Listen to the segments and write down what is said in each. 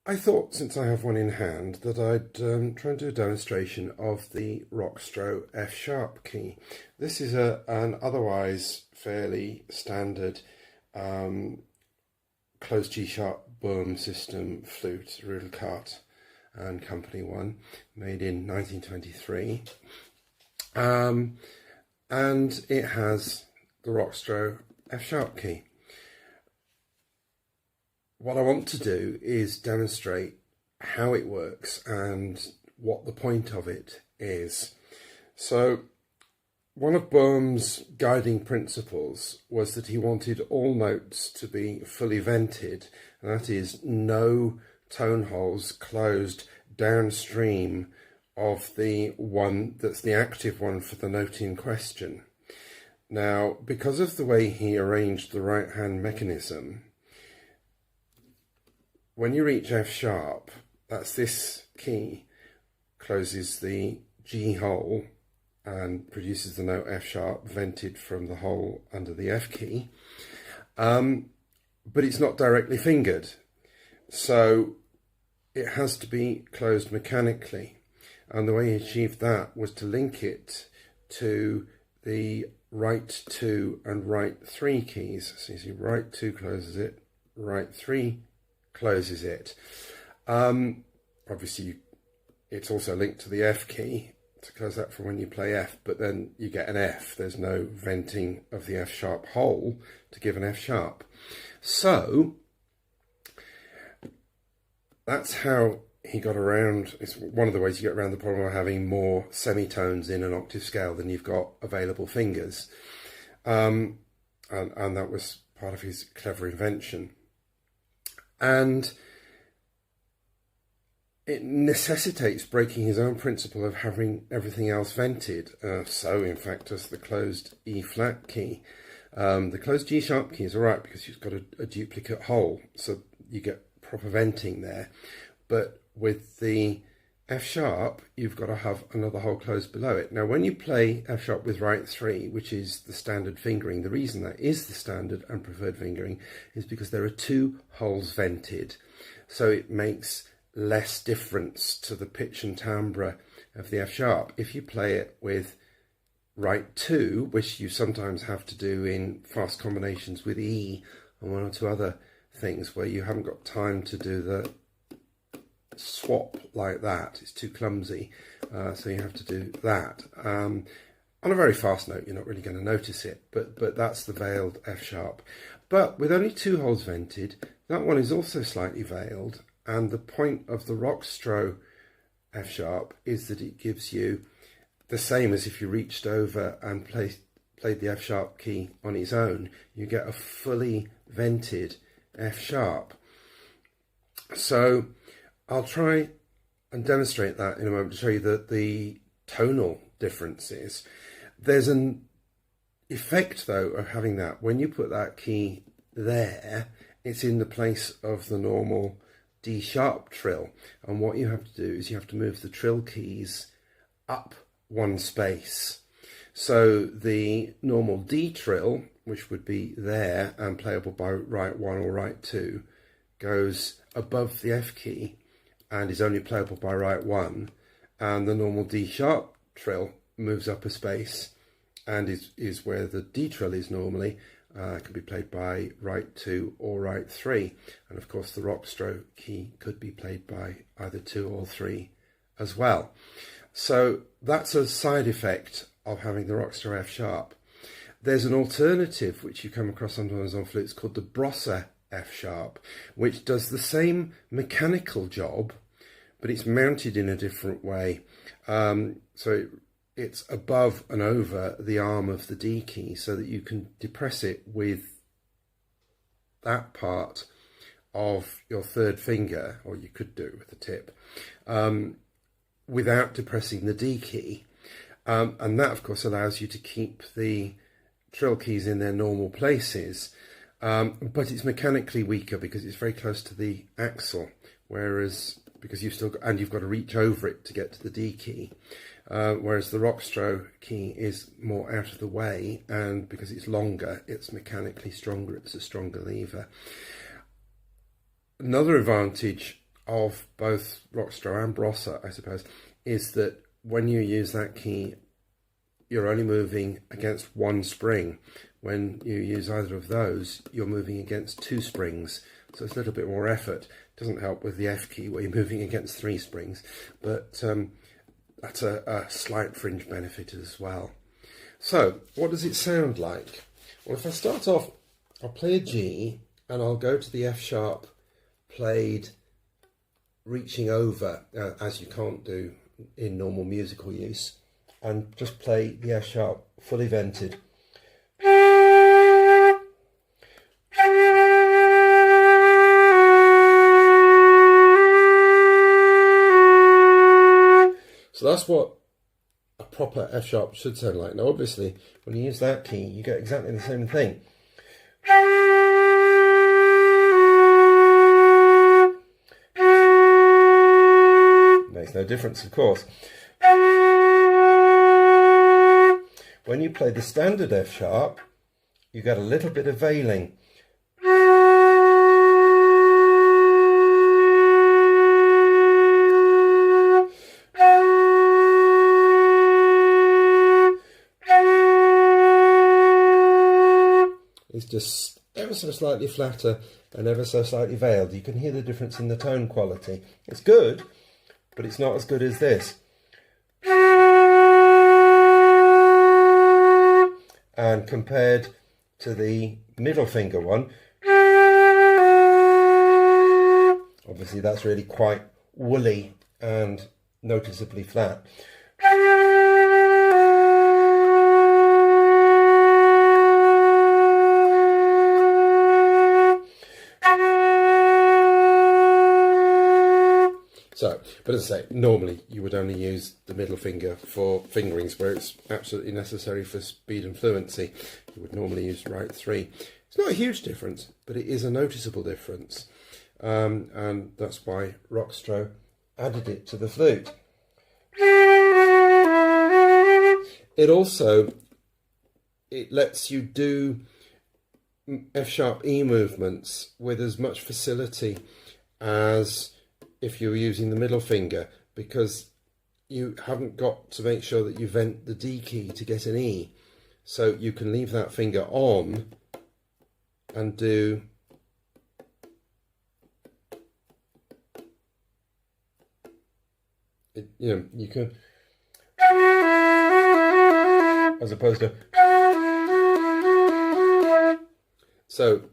I thought, since I have one in hand, that I'd try and do a demonstration of the Rockstro F sharp key. This is an otherwise fairly standard closed G sharp Böhm system flute, Rudall Carte and Company one, made in 1923. And it has the Rockstro F sharp key. What I want to do is demonstrate how it works and what the point of it is. So one of Böhm's guiding principles was that he wanted all notes to be fully vented, and that is no tone holes closed downstream of the one that's the active one for the note in question. Now, because of the way he arranged the right hand mechanism, when you reach F sharp, that's this key, closes the G hole and produces the note F sharp vented from the hole under the F key, but it's not directly fingered, so it has to be closed mechanically. And the way he achieved that was to link it to the right 2 and right 3 keys. So you see right 2 closes it, right 3 closes it. Obviously it's also linked to the F key to close that for when you play F, but then you get an F. There's no venting of the F sharp hole to give an F sharp. So that's how he got around. It's one of the ways you get around the problem of having more semitones in an octave scale than you've got available fingers. And that was part of his clever invention. And it necessitates breaking his own principle of having everything else vented. So, in fact, as the closed E flat key, the closed G sharp key is all right because you've got a duplicate hole, so you get proper venting there. But with the F sharp, you've got to have another hole closed below it. Now, when you play F sharp with right 3, which is the standard fingering, the reason that is the standard and preferred fingering is because there are 2 holes vented. So it makes less difference to the pitch and timbre of the F sharp. If you play it with right 2, which you sometimes have to do in fast combinations with E and one or two other things where you haven't got time to do the swap like that, it's too clumsy, so you have to do that on a very fast note. You're not really going to notice it, but that's the veiled F sharp. But with only 2 holes vented, that one is also slightly veiled, and the point of the Rockstro F sharp is that it gives you the same as if you reached over and played the F sharp key on its own. You get a fully vented F sharp. So I'll try and demonstrate that in a moment to show you the tonal differences. There's an effect, though, of having that. When you put that key there, it's in the place of the normal D sharp trill. And what you have to do is you have to move the trill keys up one space. So the normal D trill, which would be there and playable by right 1 or right 2, goes above the F key and is only playable by right 1, and the normal D sharp trill moves up a space and is where the D trill is normally, can be played by right 2 or right 3, and of course the Rockstro key could be played by either 2 or 3 as well. So that's a side effect of having the Rockstro F sharp. There's an alternative which you come across sometimes on flutes called the Brossa F sharp, which does the same mechanical job, but it's mounted in a different way. So it's above and over the arm of the D key so that you can depress it with that part of your third finger, or you could do it with the tip, without depressing the D key. And that, of course, allows you to keep the trill keys in their normal places. But it's mechanically weaker because it's very close to the axle, whereas because you've got to reach over it to get to the D key, whereas the Rockstro key is more out of the way, and because it's longer, it's mechanically stronger. It's a stronger lever. Another advantage of both Rockstro and Brossa, I suppose, is that when you use that key, you're only moving against one spring. When you use either of those, you're moving against two springs. So it's a little bit more effort. Doesn't help with the F key where you're moving against three springs, but that's a slight fringe benefit as well. So what does it sound like? Well, if I start off, I'll play a G and I'll go to the F sharp played reaching over, as you can't do in normal musical use, and just play the F sharp fully vented. So that's what a proper F sharp should sound like. Now obviously when you use that key you get exactly the same thing. Makes no difference, of course. When you play the standard F sharp, you get a little bit of veiling. It's just ever so slightly flatter and ever so slightly veiled. You can hear the difference in the tone quality. It's good, but it's not as good as this. And compared to the middle finger one, obviously that's really quite woolly and noticeably flat. So, but as I say, normally you would only use the middle finger for fingerings where it's absolutely necessary for speed and fluency. You would normally use right 3. It's not a huge difference, but it is a noticeable difference. And that's why Rockstro added it to the flute. It also, it lets you do F sharp E movements with as much facility as if you were using the middle finger, because you haven't got to make sure that you vent the D key to get an E. So you can leave that finger on and do it, you know, you can, as opposed to, so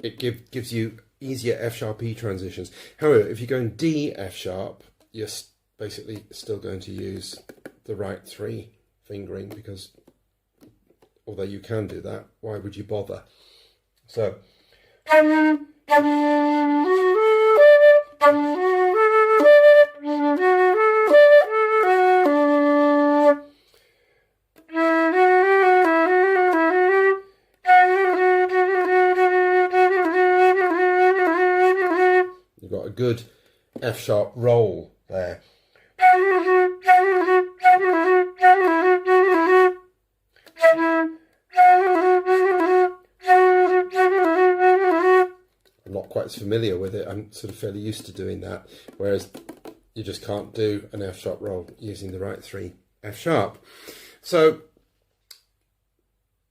it gives you easier F sharp E transitions. However, if you're going D F sharp, you're basically still going to use the right 3 fingering, because although you can do that, why would you bother? So good F sharp roll there. I'm not quite as familiar with it. I'm sort of fairly used to doing that, whereas you just can't do an F sharp roll using the right 3 F sharp. So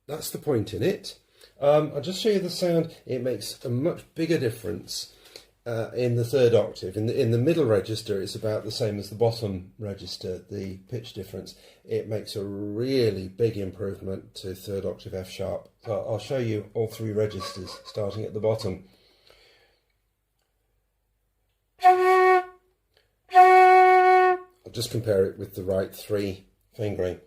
that's the point in it. I'll just show you the sound. It makes a much bigger difference in the 3rd octave. In the middle register, it's about the same as the bottom register, the pitch difference. It makes a really big improvement to 3rd octave F sharp. So I'll show you all 3 registers, starting at the bottom. I'll just compare it with the right 3 fingering.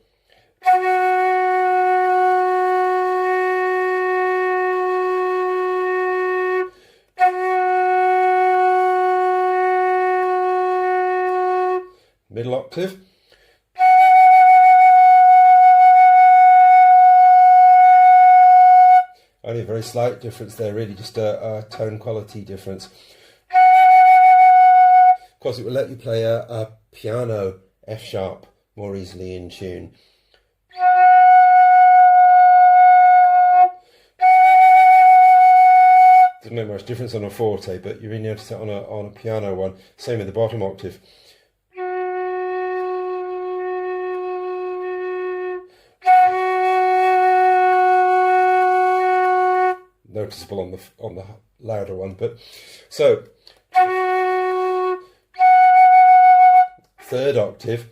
Middle octave. Only a very slight difference there, really, just a tone quality difference. Of course, it will let you play a piano F sharp more easily in tune. doesn't make much difference on a forte, but you really notice it on a piano one. Same with the bottom octave. Noticeable on the louder one, but so third octave.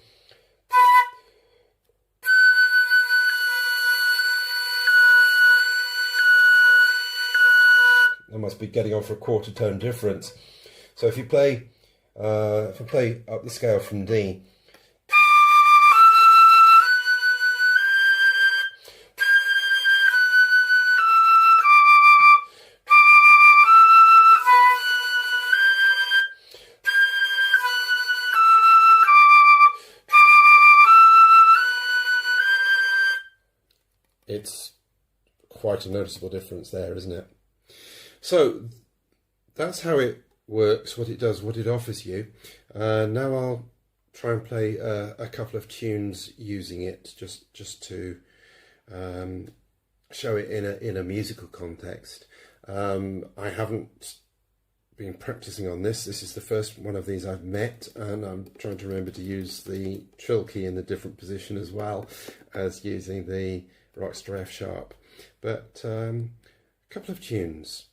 I must be getting on for a quarter tone difference. So if you play, if I play up the scale from D, it's quite a noticeable difference there, isn't it? So that's how it works, what it does, what it offers you. Now I'll try and play a couple of tunes using it, just to show it in a musical context. I haven't been practicing on this. This is the first one of these I've met, and I'm trying to remember to use the trill key in a different position as well as using the Rockstro F sharp. But a couple of tunes.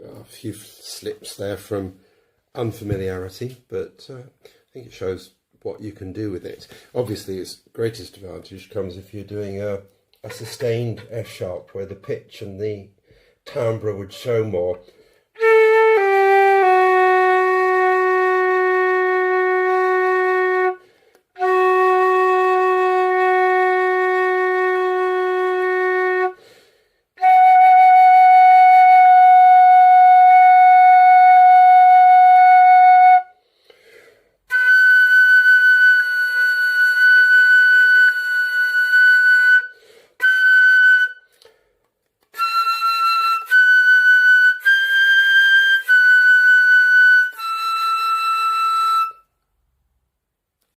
A few slips there from unfamiliarity, but I think it shows what you can do with it. Obviously its greatest advantage comes if you're doing a sustained F sharp where the pitch and the timbre would show more.